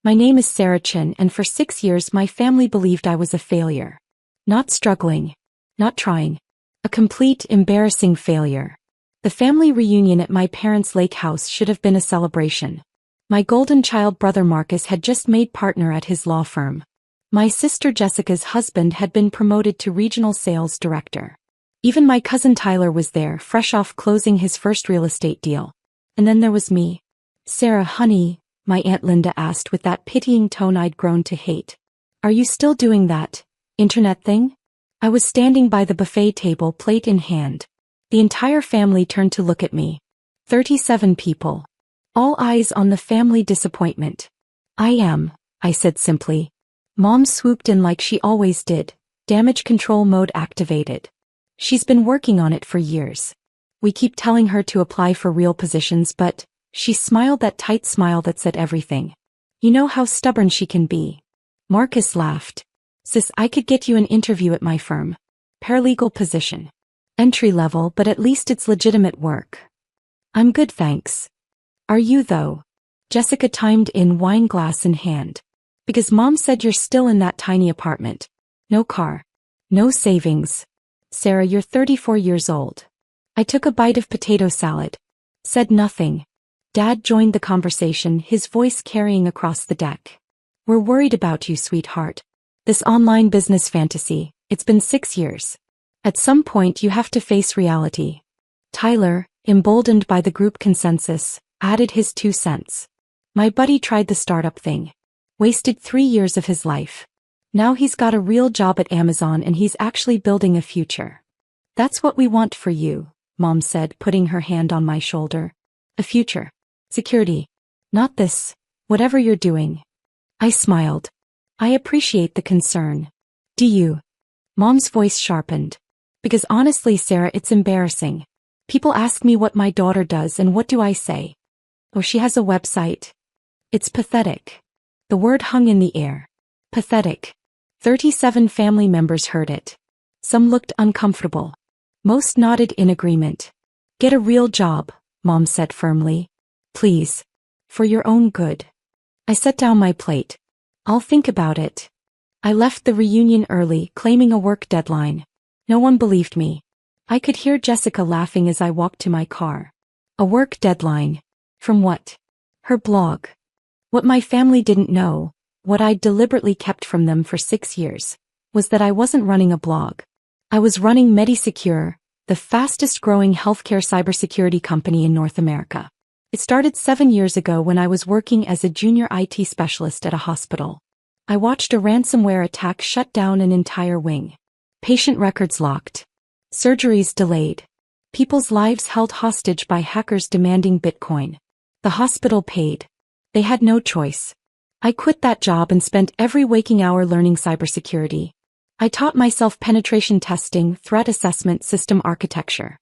My name is Sarah Chin, and for 6 years my family believed I was a failure. Not struggling. Not trying. A complete, embarrassing failure. The family reunion at my parents' lake house should have been a celebration. My golden child brother Marcus had just made partner at his law firm. My sister Jessica's husband had been promoted to regional sales director. Even my cousin Tyler was there, fresh off closing his first real estate deal. And then there was me. Sarah, honey, my Aunt Linda asked with that pitying tone I'd grown to hate. Are you still doing that internet thing? I was standing by the buffet table, plate in hand. The entire family turned to look at me. 37 people. All eyes on the family disappointment. I am, I said simply. Mom swooped in like she always did. Damage control mode activated. She's been working on it for years. We keep telling her to apply for real positions, but she smiled that tight smile that said everything. You know how stubborn she can be. Marcus laughed. Sis, I could get you an interview at my firm. Paralegal position. Entry level, but at least it's legitimate work. I'm good, thanks. Are you though? Jessica chimed in, wine glass in hand. Because Mom said you're still in that tiny apartment. No car. No savings. Sarah, you're 34 years old. I took a bite of potato salad. Said nothing. Dad joined the conversation, his voice carrying across the deck. We're worried about you, sweetheart. This online business fantasy, it's been 6 years. At some point you have to face reality. Tyler, emboldened by the group consensus, added his 2 cents. My buddy tried the startup thing. Wasted 3 years of his life. Now he's got a real job at Amazon and he's actually building a future. That's what we want for you, Mom said, putting her hand on my shoulder. A future. Security. Not this. Whatever you're doing. I smiled. I appreciate the concern. Do you? Mom's voice sharpened. Because honestly, Sarah, it's embarrassing. People ask me what my daughter does and what do I say? Oh, she has a website. It's pathetic. The word hung in the air. Pathetic. 37 family members heard it. Some looked uncomfortable. Most nodded in agreement. Get a real job, Mom said firmly. Please. For your own good. I set down my plate. I'll think about it. I left the reunion early, claiming a work deadline. No one believed me. I could hear Jessica laughing as I walked to my car. A work deadline. From what? Her blog. What my family didn't know, what I'd deliberately kept from them for 6 years, was that I wasn't running a blog. I was running MediSecure, the fastest growing healthcare cybersecurity company in North America. It started 7 years ago when I was working as a junior IT specialist at a hospital. I watched a ransomware attack shut down an entire wing. Patient records locked. Surgeries delayed. People's lives held hostage by hackers demanding Bitcoin. The hospital paid. They had no choice. I quit that job and spent every waking hour learning cybersecurity. I taught myself penetration testing, threat assessment, system architecture.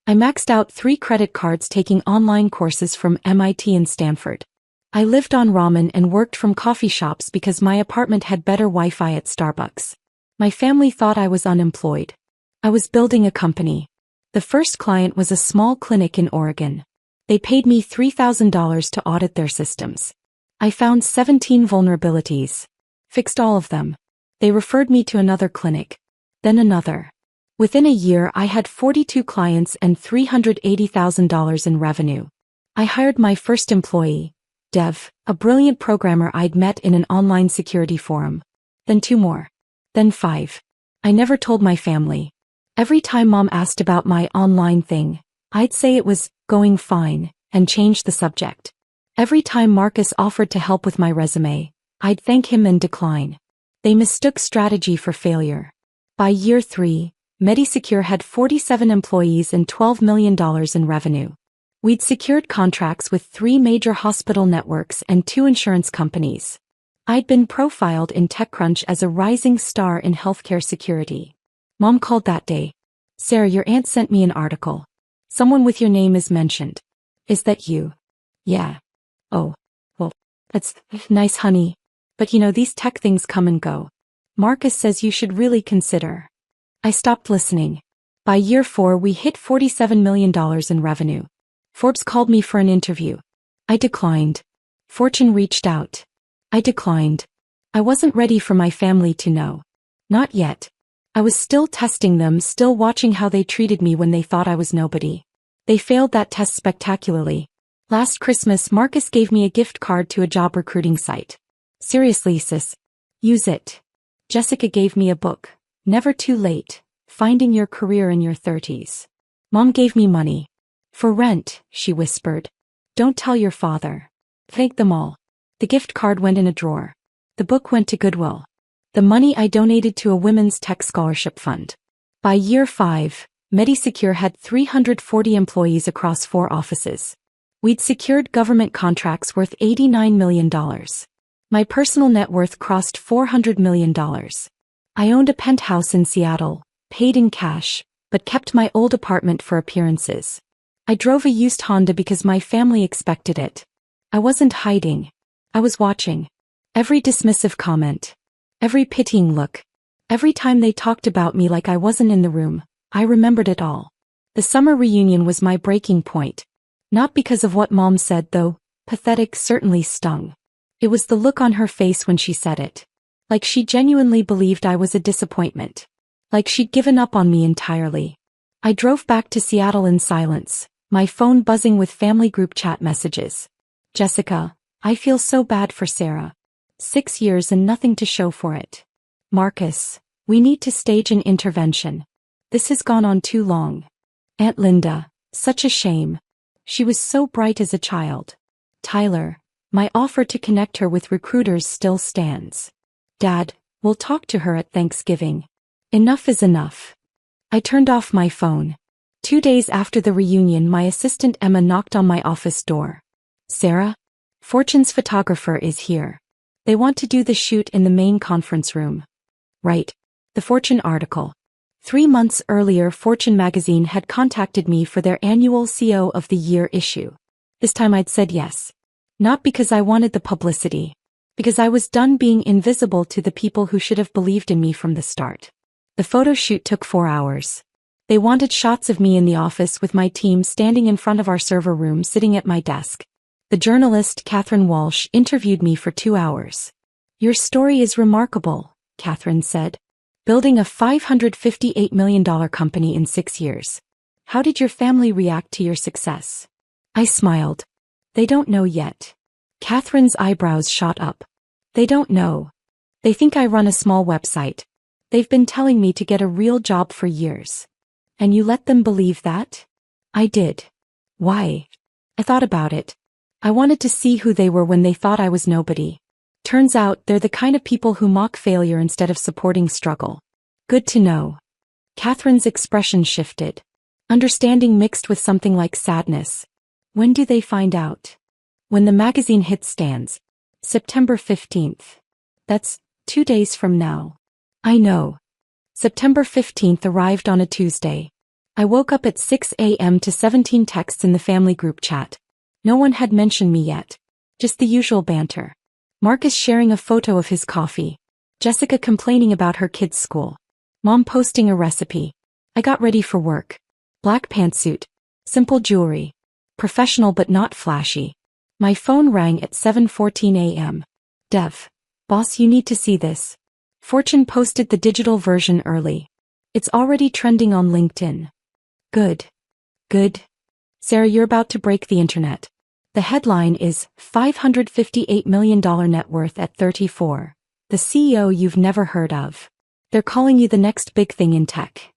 I maxed out 3 credit cards taking online courses from MIT and Stanford. I lived on ramen and worked from coffee shops because my apartment had better Wi-Fi at Starbucks. My family thought I was unemployed. I was building a company. The first client was a small clinic in Oregon. They paid me $3,000 to audit their systems. I found 17 vulnerabilities. Fixed all of them. They referred me to another clinic. Then another. Within a year I had 42 clients and $380,000 in revenue. I hired my first employee, Dev, a brilliant programmer I'd met in an online security forum. Then 2 more. Then 5. I never told my family. Every time Mom asked about my online thing, I'd say it was going fine and change the subject. Every time Marcus offered to help with my resume, I'd thank him and decline. They mistook strategy for failure. By year 3, MediSecure had 47 employees and $12 million in revenue. We'd secured contracts with 3 major hospital networks and 2 insurance companies. I'd been profiled in TechCrunch as a rising star in healthcare security. Mom called that day. Sarah, your aunt sent me an article. Someone with your name is mentioned. Is that you? Yeah. Oh, well, that's nice, honey. But you know, these tech things come and go. Marcus says you should really consider. I stopped listening. By year 4 we hit $47 million in revenue. Forbes called me for an interview. I declined. Fortune reached out. I declined. I wasn't ready for my family to know. Not yet. I was still testing them, still watching how they treated me when they thought I was nobody. They failed that test spectacularly. Last Christmas, Marcus gave me a gift card to a job recruiting site. Seriously, sis. Use it. Jessica gave me a book, Never Too Late, Finding Your Career in Your 30s. Mom gave me money. For rent, she whispered. Don't tell your father. Thank them all. The gift card went in a drawer. The book went to Goodwill. The money I donated to a women's tech scholarship fund. By year 5, MediSecure had 340 employees across 4 offices. We'd secured government contracts worth $89 million. My personal net worth crossed $400 million. I owned a penthouse in Seattle, paid in cash, but kept my old apartment for appearances. I drove a used Honda because my family expected it. I wasn't hiding. I was watching. Every dismissive comment. Every pitying look. Every time they talked about me like I wasn't in the room, I remembered it all. The summer reunion was my breaking point. Not because of what Mom said, though. Pathetic certainly stung. It was the look on her face when she said it. Like she genuinely believed I was a disappointment. Like she'd given up on me entirely. I drove back to Seattle in silence, my phone buzzing with family group chat messages. Jessica, I feel so bad for Sarah. 6 years and nothing to show for it. Marcus, we need to stage an intervention. This has gone on too long. Aunt Linda, such a shame. She was so bright as a child. Tyler, my offer to connect her with recruiters still stands. Dad, we'll talk to her at Thanksgiving. Enough is enough. I turned off my phone. 2 days after the reunion, my assistant Emma knocked on my office door. Sarah? Fortune's photographer is here. They want to do the shoot in the main conference room. Right. The Fortune article. 3 months earlier, Fortune magazine had contacted me for their annual CEO of the Year issue. This time I'd said yes. Not because I wanted the publicity. Because I was done being invisible to the people who should have believed in me from the start. The photo shoot took 4 hours. They wanted shots of me in the office with my team standing in front of our server room sitting at my desk. The journalist, Catherine Walsh, interviewed me for 2 hours. Your story is remarkable, Catherine said. Building a $558 million company in 6 years. How did your family react to your success? I smiled. They don't know yet. Catherine's eyebrows shot up. They don't know. They think I run a small website. They've been telling me to get a real job for years. And you let them believe that? I did. Why? I thought about it. I wanted to see who they were when they thought I was nobody. Turns out they're the kind of people who mock failure instead of supporting struggle. Good to know. Catherine's expression shifted. Understanding mixed with something like sadness. When do they find out? When the magazine hit stands. September 15th. That's 2 days from now. I know. September 15th arrived on a Tuesday. I woke up at 6 a.m. to 17 texts in the family group chat. No one had mentioned me yet. Just the usual banter. Marcus sharing a photo of his coffee. Jessica complaining about her kids' school. Mom posting a recipe. I got ready for work. Black pantsuit. Simple jewelry. Professional but not flashy. My phone rang at 7:14 a.m. Dev. Boss, you need to see this. Fortune posted the digital version early. It's already trending on LinkedIn. Good. Good. Sarah, you're about to break the internet. The headline is $558 million net worth at 34. The CEO you've never heard of. They're calling you the next big thing in tech.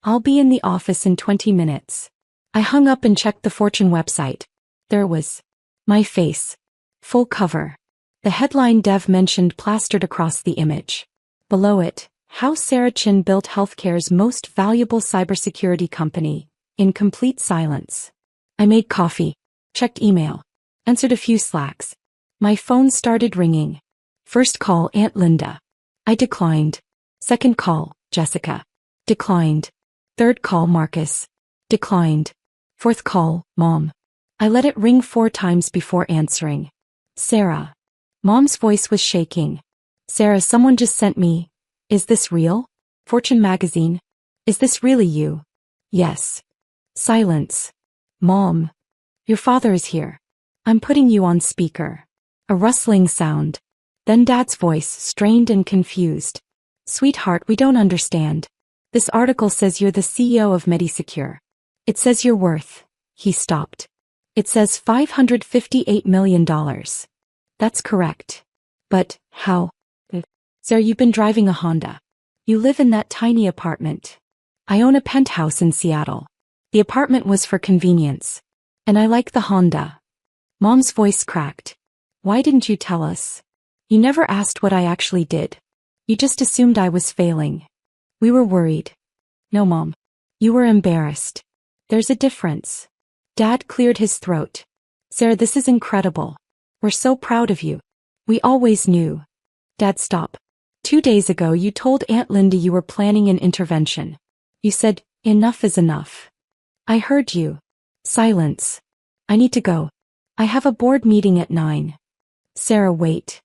I'll be in the office in 20 minutes. I hung up and checked the Fortune website. There was my face. Full cover. The headline Dev mentioned plastered across the image. Below it, how Sarah Chin built healthcare's most valuable cybersecurity company, in complete silence. I made coffee, checked email, answered a few Slacks. My phone started ringing. First call, Aunt Linda. I declined. Second call, Jessica. Declined. Third call, Marcus. Declined. Fourth call, Mom. I let it ring 4 times before answering. Sarah. Mom's voice was shaking. Sarah, someone just sent me. Is this real? Fortune magazine. Is this really you? Yes. Silence. Mom. Your father is here. I'm putting you on speaker. A rustling sound. Then Dad's voice, strained and confused. Sweetheart, we don't understand. This article says you're the CEO of Medisecure. It says you're worth. He stopped. It says $558 million. That's correct. But, how? Sir, you've been driving a Honda. You live in that tiny apartment. I own a penthouse in Seattle. The apartment was for convenience. And I like the Honda. Mom's voice cracked. Why didn't you tell us? You never asked what I actually did. You just assumed I was failing. We were worried. No, Mom. You were embarrassed. There's a difference. Dad cleared his throat. Sarah, this is incredible. We're so proud of you. We always knew. Dad, stop. 2 days ago you told Aunt Linda you were planning an intervention. You said, enough is enough. I heard you. Silence. I need to go. I have a board meeting at 9. Sarah, wait.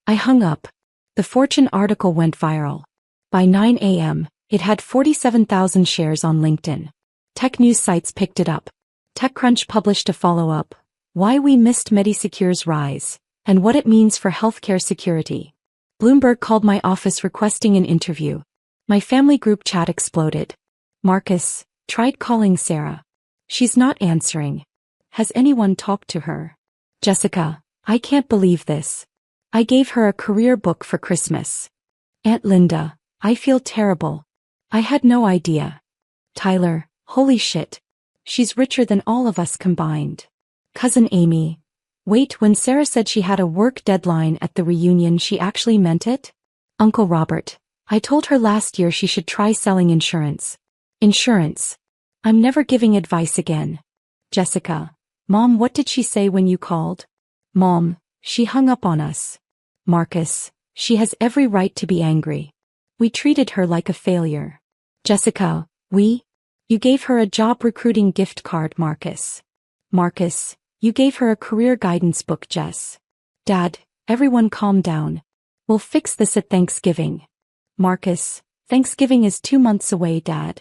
I hung up. The Fortune article went viral. By 9 a.m., it had 47,000 shares on LinkedIn. Tech news sites picked it up. TechCrunch published a follow-up, Why We Missed Medisecure's Rise, and What It Means for Healthcare Security. Bloomberg called my office requesting an interview. My family group chat exploded. Marcus tried calling Sarah. She's not answering. Has anyone talked to her? Jessica, I can't believe this. I gave her a career book for Christmas. Aunt Linda, I feel terrible. I had no idea. Tyler, holy shit. She's richer than all of us combined. Cousin Amy. Wait, when Sarah said she had a work deadline at the reunion, she actually meant it? Uncle Robert, I told her last year she should try selling insurance. Insurance. I'm never giving advice again. Jessica. Mom, what did she say when you called? Mom, she hung up on us. Marcus, she has every right to be angry. We treated her like a failure. Jessica, You gave her a job recruiting gift card, Marcus. Marcus, you gave her a career guidance book, Jess. Dad, everyone calm down. We'll fix this at Thanksgiving. Marcus, Thanksgiving is 2 months away, Dad.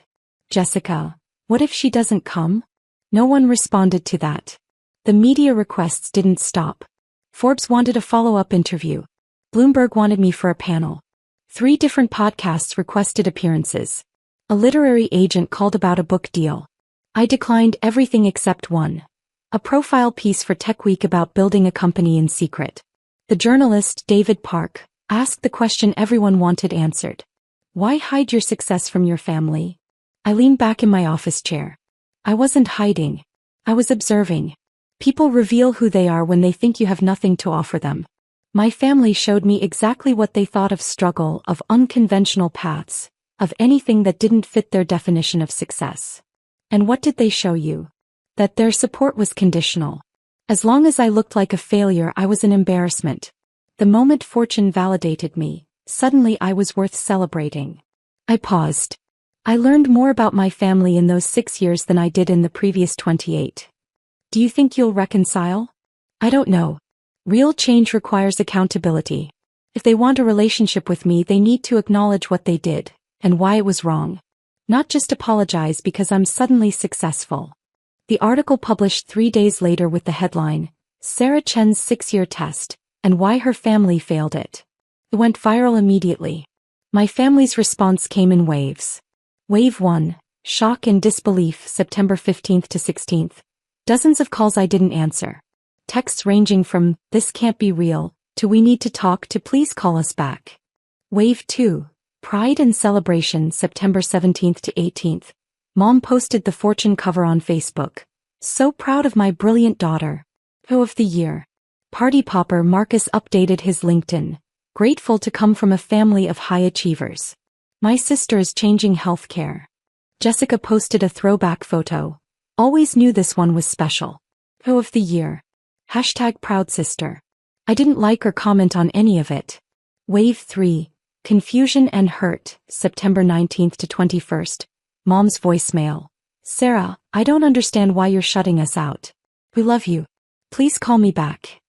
Jessica, what if she doesn't come? No one responded to that. The media requests didn't stop. Forbes wanted a follow-up interview. Bloomberg wanted me for a panel. 3 different podcasts requested appearances. A literary agent called about a book deal. I declined everything except one. A profile piece for Tech Week about building a company in secret. The journalist, David Park, asked the question everyone wanted answered. Why hide your success from your family? I leaned back in my office chair. I wasn't hiding. I was observing. People reveal who they are when they think you have nothing to offer them. My family showed me exactly what they thought of struggle, of unconventional paths, of anything that didn't fit their definition of success. And what did they show you? That their support was conditional. As long as I looked like a failure, I was an embarrassment. The moment Fortune validated me, suddenly I was worth celebrating. I paused. I learned more about my family in those 6 years than I did in the previous 28. Do you think you'll reconcile? I don't know. Real change requires accountability. If they want a relationship with me, they need to acknowledge what they did, and why it was wrong. Not just apologize because I'm suddenly successful. The article published 3 days later with the headline, Sarah Chen's 6-year test, and why her family failed it. It went viral immediately. My family's response came in waves. Wave 1, shock and disbelief, September 15th to 16th. Dozens of calls I didn't answer. Texts ranging from, this can't be real, to we need to talk, to please call us back. Wave 2, pride and celebration, September 17th to 18th. Mom posted the Fortune cover on Facebook. So proud of my brilliant daughter. Who of the year. Party popper Marcus updated his LinkedIn. Grateful to come from a family of high achievers. My sister is changing healthcare. Jessica posted a throwback photo. Always knew this one was special. Who of the year. Hashtag proud sister. I didn't like or comment on any of it. Wave 3, confusion and hurt, September 19th to 21st. Mom's voicemail. Sarah, I don't understand why you're shutting us out. We love you. Please call me back.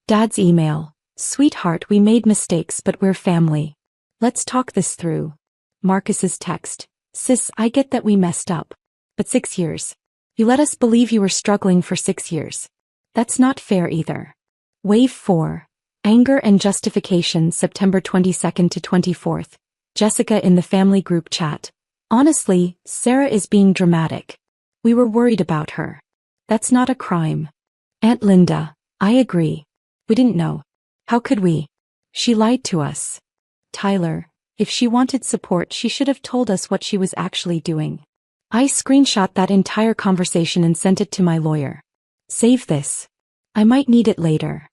Dad's email. Sweetheart, we made mistakes, but we're family. Let's talk this through. Marcus's text. Sis, I get that we messed up. But 6 years. You let us believe you were struggling for 6 years. That's not fair either. Wave 4. Anger and justification. September 22nd to 24th. Jessica in the family group chat. Honestly, Sarah is being dramatic. We were worried about her. That's not a crime. Aunt Linda. I agree. We didn't know. How could we? She lied to us. Tyler. If she wanted support, she should have told us what she was actually doing. I screenshot that entire conversation and sent it to my lawyer. Save this. I might need it later.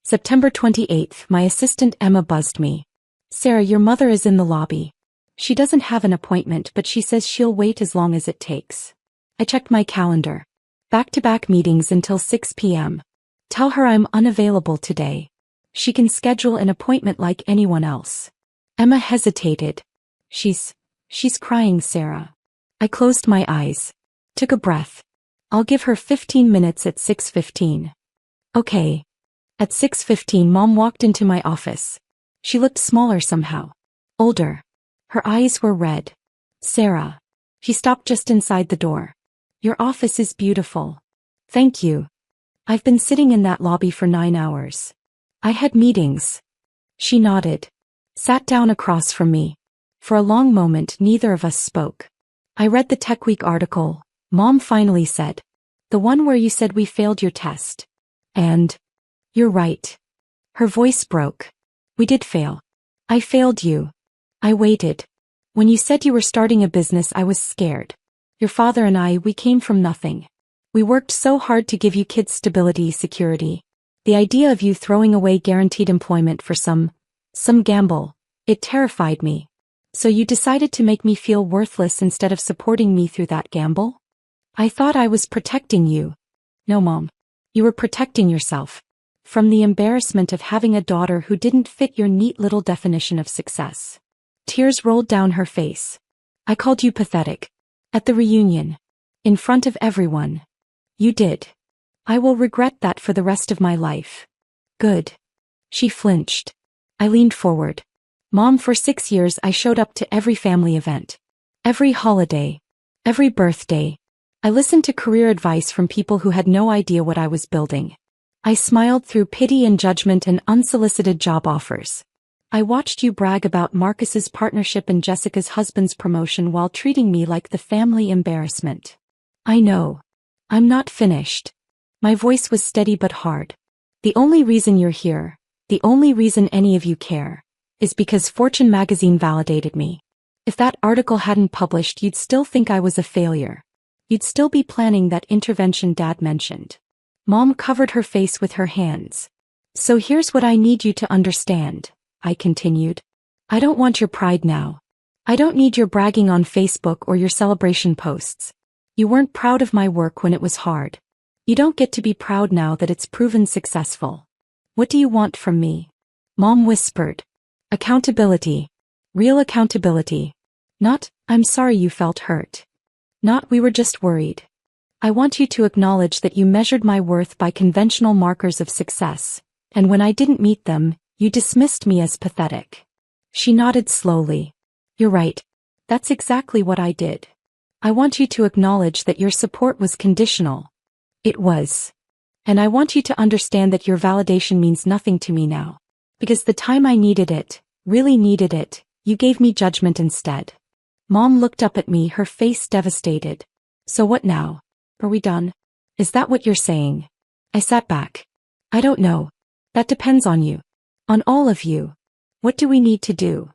September 28th. My assistant Emma buzzed me. Sarah, your mother is in the lobby. She doesn't have an appointment, but she says she'll wait as long as it takes. I checked my calendar. Back-to-back meetings until 6 p.m. Tell her I'm unavailable today. She can schedule an appointment like anyone else. Emma hesitated. She's crying, Sarah. I closed my eyes. Took a breath. I'll give her 15 minutes at 6:15. Okay. At 6:15, Mom walked into my office. She looked smaller somehow. Older. Her eyes were red. Sarah. She stopped just inside the door. Your office is beautiful. Thank you. I've been sitting in that lobby for 9 hours. I had meetings. She nodded. Sat down across from me. For a long moment, neither of us spoke. I read the Tech Week article. Mom finally said. The one where you said we failed your test. And? You're right. Her voice broke. We did fail. I failed you. I waited. When you said you were starting a business, I was scared. Your father and we came from nothing. We worked so hard to give you kids stability, security. The idea of you throwing away guaranteed employment for some gamble, it terrified me. So you decided to make me feel worthless instead of supporting me through that gamble? I thought I was protecting you. No, Mom. You were protecting yourself. From the embarrassment of having a daughter who didn't fit your neat little definition of success. Tears rolled down her face. I called you pathetic. At the reunion. In front of everyone. You did. I will regret that for the rest of my life. Good. She flinched. I leaned forward. Mom, for 6 years I showed up to every family event. Every holiday. Every birthday. I listened to career advice from people who had no idea what I was building. I smiled through pity and judgment and unsolicited job offers. I watched you brag about Marcus's partnership and Jessica's husband's promotion while treating me like the family embarrassment. I know. I'm not finished. My voice was steady but hard. The only reason you're here, the only reason any of you care, is because Fortune magazine validated me. If that article hadn't published, you'd still think I was a failure. You'd still be planning that intervention Dad mentioned. Mom covered her face with her hands. So here's what I need you to understand, I continued. I don't want your pride now. I don't need your bragging on Facebook or your celebration posts. You weren't proud of my work when it was hard. You don't get to be proud now that it's proven successful. What do you want from me? Mom whispered. Accountability. Real accountability. Not, I'm sorry you felt hurt. Not, we were just worried. I want you to acknowledge that you measured my worth by conventional markers of success, and when I didn't meet them, you dismissed me as pathetic. She nodded slowly. You're right. That's exactly what I did. I want you to acknowledge that your support was conditional. It was. And I want you to understand that your validation means nothing to me now. Because the time I needed it, really needed it, you gave me judgment instead. Mom looked up at me, her face devastated. So what now? Are we done? Is that what you're saying? I sat back. I don't know. That depends on you. On all of you. What do we need to do?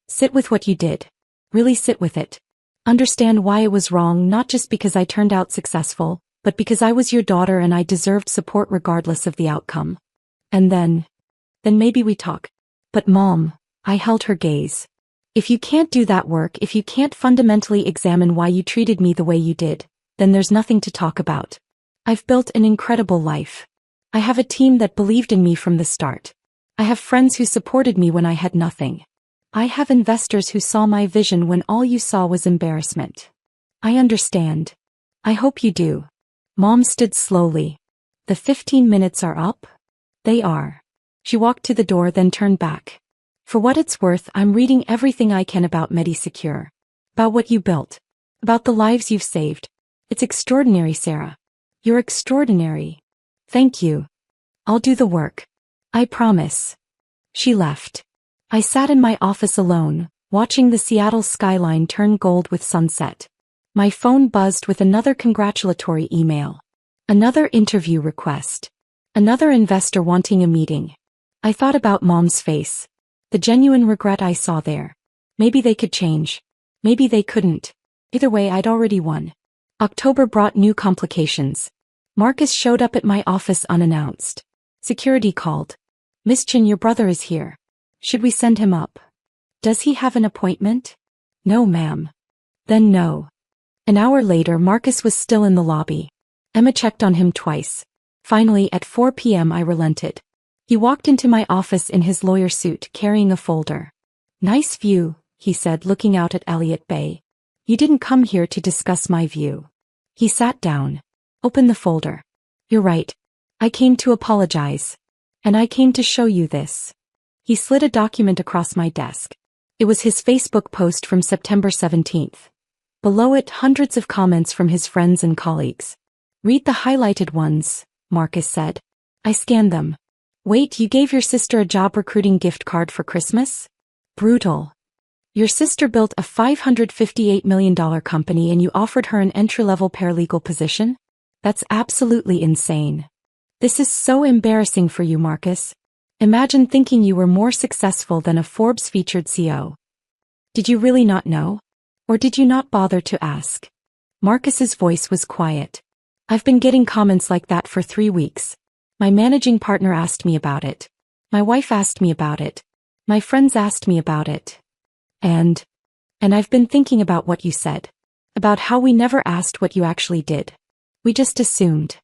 Sit with what you did. Really sit with it. Understand why it was wrong, not just because I turned out successful, but because I was your daughter and I deserved support regardless of the outcome. And then maybe we talk. But Mom, I held her gaze. If you can't do that work, if you can't fundamentally examine why you treated me the way you did, then there's nothing to talk about. I've built an incredible life. I have a team that believed in me from the start. I have friends who supported me when I had nothing. I have investors who saw my vision when all you saw was embarrassment. I understand. I hope you do. Mom stood slowly. The 15 minutes are up? They are. She walked to the door, then turned back. For what it's worth, I'm reading everything I can about MediSecure. About what you built. About the lives you've saved. It's extraordinary, Sarah. You're extraordinary. Thank you. I'll do the work. I promise. She left. I sat in my office alone, watching the Seattle skyline turn gold with sunset. My phone buzzed with another congratulatory email. Another interview request. Another investor wanting a meeting. I thought about Mom's face. The genuine regret I saw there. Maybe they could change. Maybe they couldn't. Either way, I'd already won. October brought new complications. Marcus showed up at my office unannounced. Security called. "Miss Chin, your brother is here. Should we send him up? Does he have an appointment?" "No, ma'am." Then no. An hour later, Marcus was still in the lobby. Emma checked on him twice. Finally, at 4 p.m. I relented. He walked into my office in his lawyer suit, carrying a folder. "Nice view," he said, looking out at Elliott Bay. "You didn't come here to discuss my view." He sat down. "Open the folder." "You're right. I came to apologize. And I came to show you this." He slid a document across my desk. It was his Facebook post from September 17th. Below it, hundreds of comments from his friends and colleagues. "Read the highlighted ones," Marcus said. I scanned them. "Wait, you gave your sister a job recruiting gift card for Christmas? Brutal. Your sister built a $558 million company and you offered her an entry-level paralegal position? That's absolutely insane. This is so embarrassing for you, Marcus. Imagine thinking you were more successful than a Forbes-featured CEO. Did you really not know? Or did you not bother to ask?" Marcus's voice was quiet. "I've been getting comments like that for 3 weeks. My managing partner asked me about it. My wife asked me about it. My friends asked me about it. And I've been thinking about what you said. About how we never asked what you actually did. We just assumed."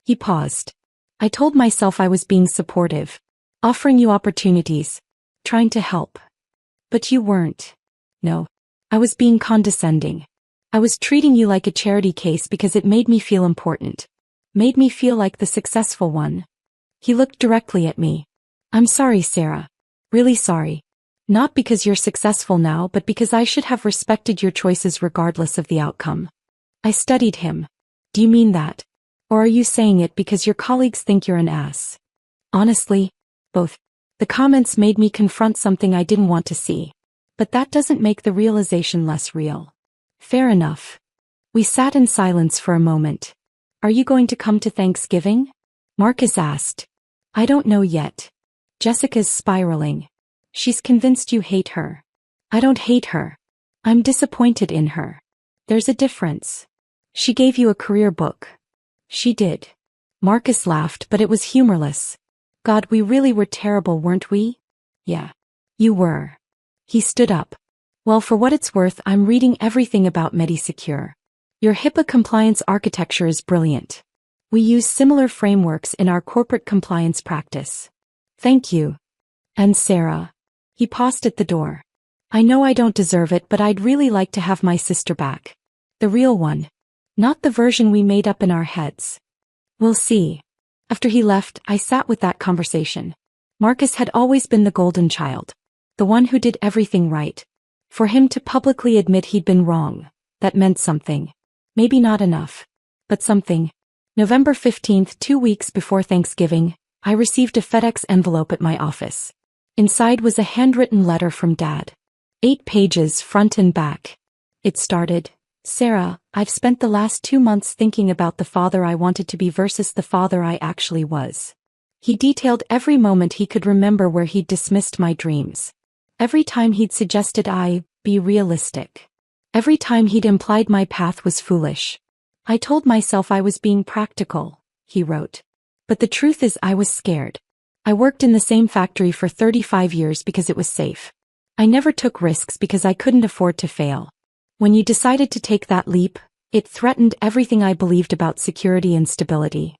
He paused. "I told myself I was being supportive. Offering you opportunities. Trying to help. But you weren't. No. I was being condescending. I was treating you like a charity case because it made me feel important. Made me feel like the successful one." He looked directly at me. "I'm sorry, Sarah. Really sorry. Not because you're successful now, but because I should have respected your choices regardless of the outcome." I studied him. "Do you mean that? Or are you saying it because your colleagues think you're an ass?" "Honestly, both. The comments made me confront something I didn't want to see. But that doesn't make the realization less real." "Fair enough." We sat in silence for a moment. "Are you going to come to Thanksgiving?" Marcus asked. "I don't know yet. Jessica's spiraling. She's convinced you hate her." "I don't hate her. I'm disappointed in her. There's a difference. She gave you a career book." "She did." Marcus laughed, but it was humorless. "God, we really were terrible, weren't we?" "Yeah. You were." He stood up. "Well, for what it's worth, I'm reading everything about MediSecure. Your HIPAA compliance architecture is brilliant. We use similar frameworks in our corporate compliance practice." "Thank you. And Sarah." He paused at the door. "I know I don't deserve it, but I'd really like to have my sister back. The real one. Not the version we made up in our heads. We'll see." After he left, I sat with that conversation. Marcus had always been the golden child. The one who did everything right. For him to publicly admit he'd been wrong, that meant something. Maybe not enough. But something. November 15th, 2 weeks before Thanksgiving, I received a FedEx envelope at my office. Inside was a handwritten letter from Dad. 8 pages, front and back. It started, "Sarah, I've spent the last 2 months thinking about the father I wanted to be versus the father I actually was." He detailed every moment he could remember where he'd dismissed my dreams. Every time he'd suggested I be realistic. Every time he'd implied my path was foolish. "I told myself I was being practical," he wrote. "But the truth is I was scared. I worked in the same factory for 35 years because it was safe. I never took risks because I couldn't afford to fail. When you decided to take that leap, it threatened everything I believed about security and stability."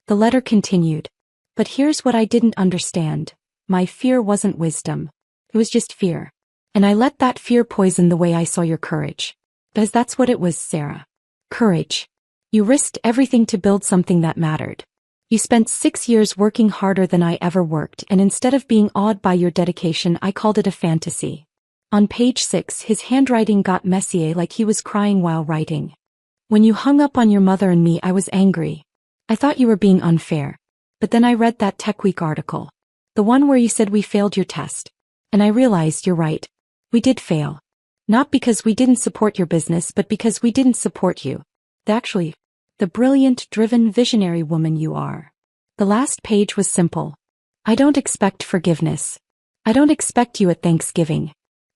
The letter continued. "But here's what I didn't understand. My fear wasn't wisdom. It was just fear. And I let that fear poison the way I saw your courage. Because that's what it was, Sarah. Courage. You risked everything to build something that mattered. You spent 6 years working harder than I ever worked, and instead of being awed by your dedication, I called it a fantasy." On page 6, his handwriting got messy, like he was crying while writing. "When you hung up on your mother and me, I was angry. I thought you were being unfair. But then I read that Tech Week article. The one where you said we failed your test. And I realized you're right. We did fail. Not because we didn't support your business, but because we didn't support you. Actually, the brilliant, driven, visionary woman you are. The last page was simple. I don't expect forgiveness. I don't expect you at Thanksgiving.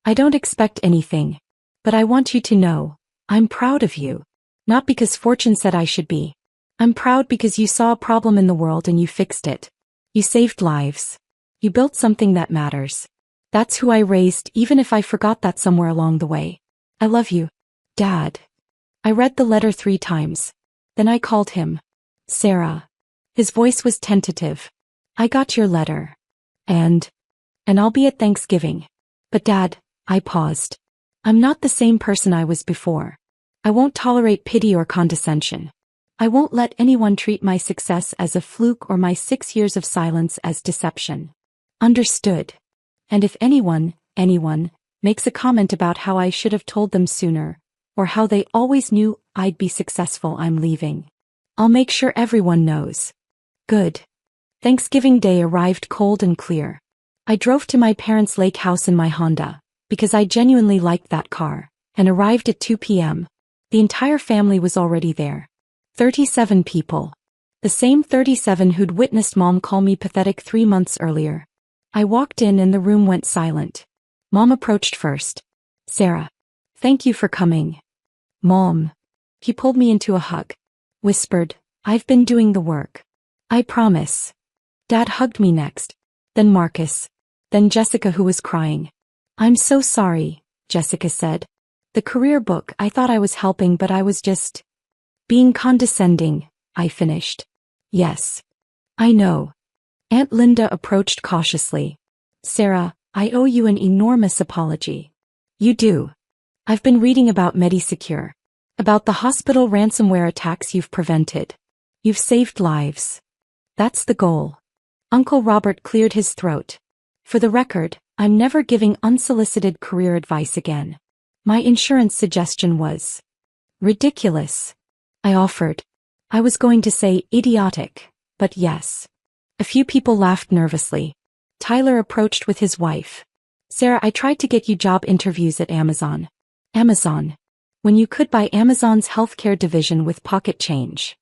I don't expect anything. But I want you to know, I'm proud of you. Not because fortune said I should be. I'm proud because you saw a problem in the world and you fixed it. You saved lives. You built something that matters. That's who I raised, even if I forgot that somewhere along the way. I love you, Dad. I read the letter 3 times. Then I called him. Sarah. His voice was tentative. I got your letter. And I'll be at Thanksgiving. But Dad, I paused. I'm not the same person I was before. I won't tolerate pity or condescension. I won't let anyone treat my success as a fluke or my 6 years of silence as deception. Understood. And if anyone, makes a comment about how I should have told them sooner, or how they always knew I'd be successful, I'm leaving. I'll make sure everyone knows. Good. Thanksgiving Day arrived cold and clear. I drove to my parents' lake house in my Honda, because I genuinely liked that car, and arrived at 2 p.m. The entire family was already there. 37 people. The same 37 who'd witnessed Mom call me pathetic 3 months earlier. I walked in and the room went silent. Mom approached first. Sarah. Thank you for coming. Mom. He pulled me into a hug. Whispered, I've been doing the work. I promise. Dad hugged me next. Then Marcus. Then Jessica, who was crying. I'm so sorry, Jessica said. The career book, I thought I was helping, but I was just being condescending, I finished. Yes. I know. Aunt Linda approached cautiously. Sarah, I owe you an enormous apology. You do. I've been reading about MediSecure. About the hospital ransomware attacks you've prevented. You've saved lives. That's the goal. Uncle Robert cleared his throat. For the record, I'm never giving unsolicited career advice again. My insurance suggestion was ridiculous. I offered. I was going to say idiotic, but yes. A few people laughed nervously. Tyler approached with his wife. Sarah, I tried to get you job interviews at Amazon. Amazon. When you could buy Amazon's healthcare division with pocket change.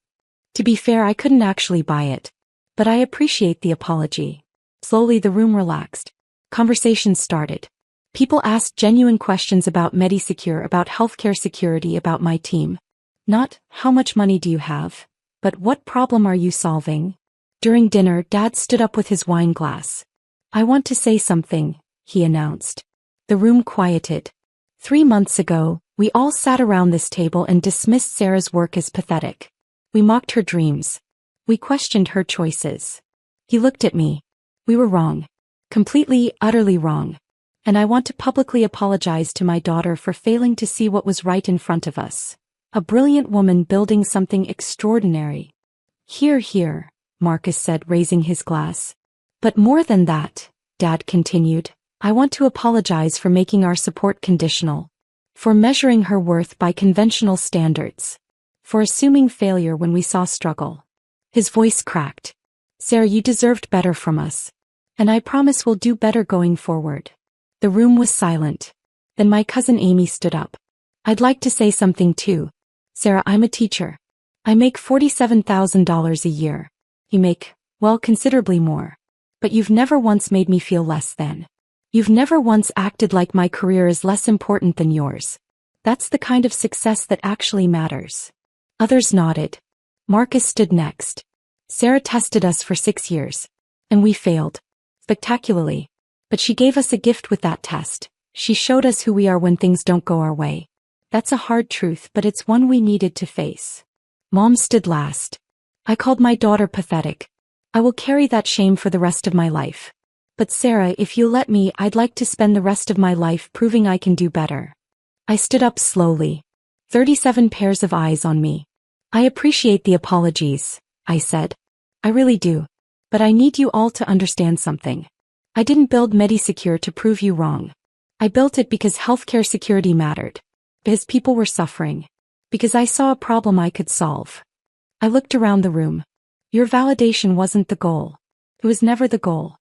To be fair, I couldn't actually buy it. But I appreciate the apology. Slowly the room relaxed. Conversations started. People asked genuine questions about MediSecure, about healthcare security, about my team. Not, how much money do you have? But what problem are you solving? During dinner, Dad stood up with his wine glass. I want to say something, he announced. The room quieted. 3 months ago, we all sat around this table and dismissed Sarah's work as pathetic. We mocked her dreams. We questioned her choices. He looked at me. We were wrong. Completely, utterly wrong. And I want to publicly apologize to my daughter for failing to see what was right in front of us. A brilliant woman building something extraordinary. Hear, hear, Marcus said, raising his glass. But more than that, Dad continued, I want to apologize for making our support conditional. For measuring her worth by conventional standards. For assuming failure when we saw struggle. His voice cracked. Sarah, you deserved better from us. And I promise we'll do better going forward. The room was silent. Then my cousin Amy stood up. I'd like to say something too. Sarah, I'm a teacher. I make $47,000 a year. You make, well, considerably more. But you've never once made me feel less than. You've never once acted like my career is less important than yours. That's the kind of success that actually matters. Others nodded. Marcus stood next. Sarah tested us for 6 years. And we failed. Spectacularly. But she gave us a gift with that test. She showed us who we are when things don't go our way. That's a hard truth, but it's one we needed to face. Mom stood last. I called my daughter pathetic. I will carry that shame for the rest of my life. But Sarah, if you let me, I'd like to spend the rest of my life proving I can do better. I stood up slowly. 37 pairs of eyes on me. I appreciate the apologies, I said. I really do. But I need you all to understand something. I didn't build MediSecure to prove you wrong. I built it because healthcare security mattered. Because people were suffering. Because I saw a problem I could solve. I looked around the room. Your validation wasn't the goal. It was never the goal.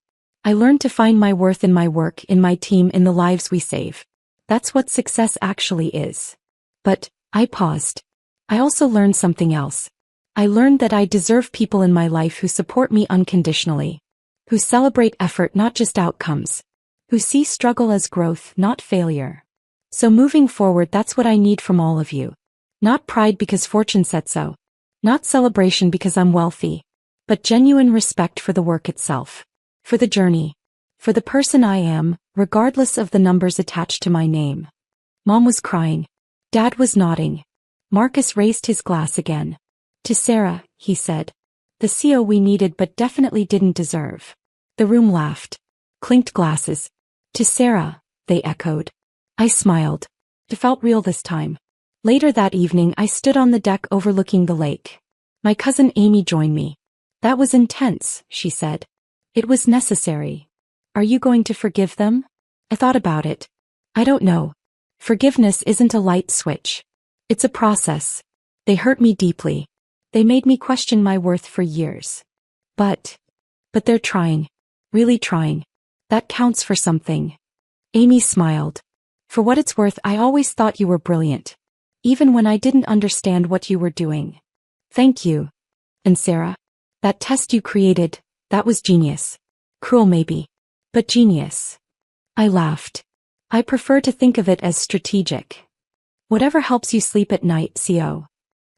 I learned to find my worth in my work, in my team, in the lives we save. That's what success actually is. But I paused. I also learned something else. I learned that I deserve people in my life who support me unconditionally, who celebrate effort, not just outcomes, who see struggle as growth, not failure. So moving forward, that's what I need from all of you. Not pride because fortune said so. Not celebration because I'm wealthy. But genuine respect for the work itself. For the journey. For the person I am, regardless of the numbers attached to my name. Mom was crying. Dad was nodding. Marcus raised his glass again. To Sarah, he said. The CO we needed but definitely didn't deserve. The room laughed. Clinked glasses. To Sarah, they echoed. I smiled. It felt real this time. Later that evening I stood on the deck overlooking the lake. My cousin Amy joined me. That was intense, she said. It was necessary. Are you going to forgive them? I thought about it. I don't know. Forgiveness isn't a light switch. It's a process. They hurt me deeply. They made me question my worth for years. But they're trying. Really trying. That counts for something. Amy smiled. For what it's worth, I always thought you were brilliant. Even when I didn't understand what you were doing. Thank you. And Sarah? That test you created, that was genius. Cruel maybe. But genius. I laughed. I prefer to think of it as strategic. Whatever helps you sleep at night, CO.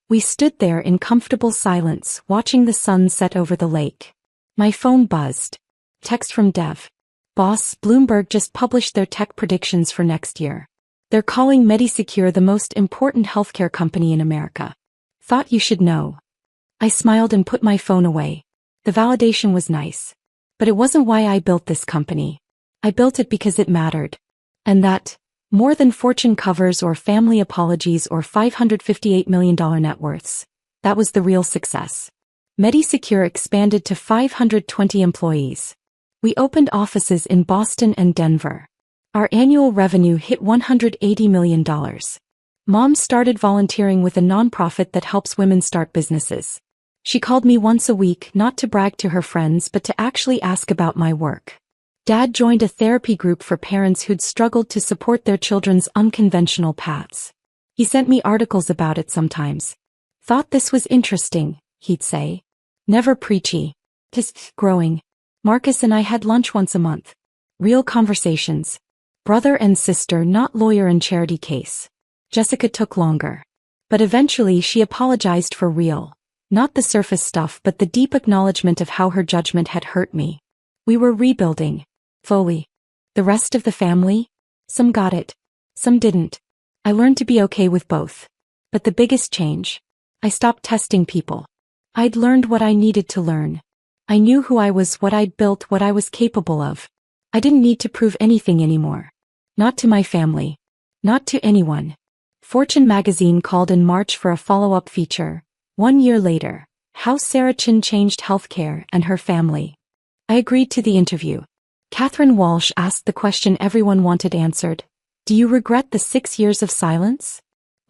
We stood there in comfortable silence, watching the sun set over the lake. My phone buzzed. Text from Dev. Boss, Bloomberg just published their tech predictions for next year. They're calling Medisecure the most important healthcare company in America. Thought you should know. I smiled and put my phone away. The validation was nice. But it wasn't why I built this company. I built it because it mattered. And that, more than fortune covers or family apologies or $558 million net worths, that was the real success. Medisecure expanded to 520 employees. We opened offices in Boston and Denver. Our annual revenue hit $180 million. Mom started volunteering with a nonprofit that helps women start businesses. She called me once a week, not to brag to her friends but to actually ask about my work. Dad joined a therapy group for parents who'd struggled to support their children's unconventional paths. He sent me articles about it sometimes. Thought this was interesting, he'd say. Never preachy. Just growing. Marcus and I had lunch once a month. Real conversations. Brother and sister, not lawyer and charity case. Jessica took longer. But eventually she apologized for real. Not the surface stuff but the deep acknowledgement of how her judgment had hurt me. We were rebuilding. Fully. The rest of the family? Some got it. Some didn't. I learned to be okay with both. But the biggest change? I stopped testing people. I'd learned what I needed to learn. I knew who I was, what I'd built, what I was capable of. I didn't need to prove anything anymore. Not to my family. Not to anyone. Fortune magazine called in March for a follow-up feature. 1 year later, how Sarah Chin changed healthcare and her family. I agreed to the interview. Catherine Walsh asked the question everyone wanted answered. Do you regret the 6 years of silence?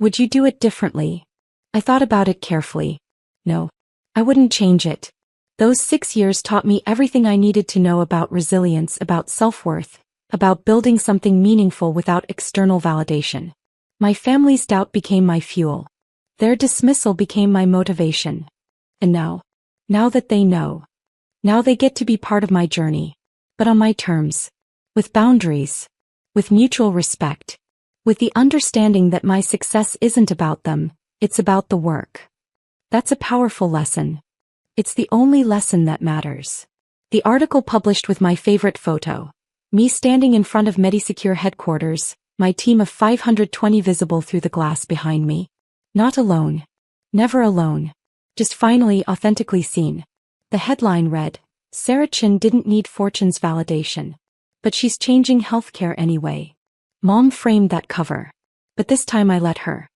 Would you do it differently? I thought about it carefully. No. I wouldn't change it. Those 6 years taught me everything I needed to know about resilience, about self-worth, about building something meaningful without external validation. My family's doubt became my fuel. Their dismissal became my motivation. And now that they know, now they get to be part of my journey. But on my terms. With boundaries. With mutual respect. With the understanding that my success isn't about them, it's about the work. That's a powerful lesson. It's the only lesson that matters. The article published with my favorite photo. Me standing in front of Medisecure headquarters, my team of 520 visible through the glass behind me. Not alone. Never alone. Just finally authentically seen. The headline read, Sarah Chin didn't need Fortune's validation. But she's changing healthcare anyway. Mom framed that cover. But this time I let her.